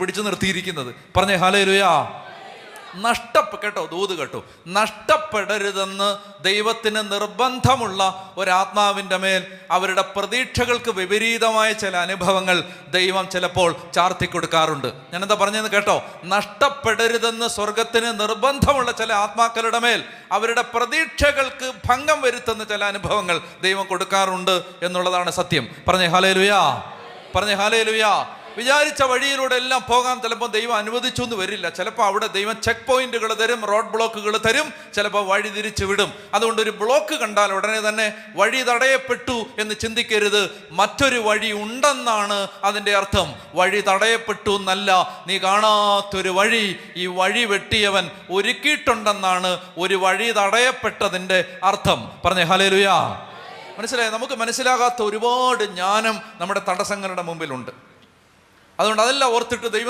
പിടിച്ചു നിർത്തിയിരിക്കുന്നത്. പറഞ്ഞേ ഹല്ലേലൂയ. കേട്ടോ, ദൂത് കേട്ടോ. നഷ്ടപ്പെടരുതെന്ന് ദൈവത്തിന് നിർബന്ധമുള്ള ഒരാത്മാവിൻ്റെ മേൽ അവരുടെ പ്രതീക്ഷകൾക്ക് വിപരീതമായ ചില അനുഭവങ്ങൾ ദൈവം ചിലപ്പോൾ ചാർത്തി കൊടുക്കാറുണ്ട്. ഞാനെന്താ പറഞ്ഞതെന്ന് കേട്ടോ. നഷ്ടപ്പെടരുതെന്ന് സ്വർഗത്തിന് നിർബന്ധമുള്ള ചില ആത്മാക്കളുടെ മേൽ അവരുടെ പ്രതീക്ഷകൾക്ക് ഭംഗം വരുത്തുന്ന ചില അനുഭവങ്ങൾ ദൈവം കൊടുക്കാറുണ്ട് എന്നുള്ളതാണ് സത്യം. പറഞ്ഞേ ഹല്ലേലൂയ. പറഞ്ഞേ ഹല്ലേലൂയ. വിചാരിച്ച വഴിയിലൂടെ എല്ലാം പോകാൻ ചിലപ്പോൾ ദൈവം അനുവദിച്ചു എന്ന് വരില്ല. ചിലപ്പോൾ അവിടെ ദൈവം ചെക്ക് പോയിന്റുകൾ തരും, റോഡ് ബ്ലോക്കുകൾ തരും, ചിലപ്പോൾ വഴി തിരിച്ചു വിടും. അതുകൊണ്ട് ഒരു ബ്ലോക്ക് കണ്ടാൽ ഉടനെ തന്നെ വഴി തടയപ്പെട്ടു എന്ന് ചിന്തിക്കരുത്. മറ്റൊരു വഴി ഉണ്ടെന്നാണ് അതിൻ്റെ അർത്ഥം. വഴി തടയപ്പെട്ടു എന്നല്ല, നീ കാണാത്തൊരു വഴി ഈ വഴി വെട്ടിയവൻ ഒരുക്കിയിട്ടുണ്ടെന്നാണ് ഒരു വഴി തടയപ്പെട്ടതിൻ്റെ അർത്ഥം. പറഞ്ഞേ ഹല്ലേലൂയ. മനസ്സിലായി? നമുക്ക് മനസ്സിലാകാത്ത ഒരുപാട് ജ്ഞാനം നമ്മുടെ തടസ്സങ്ങളുടെ മുമ്പിലുണ്ട്. അതുകൊണ്ട് അതെല്ലാം ഓർത്തിട്ട് ദൈവം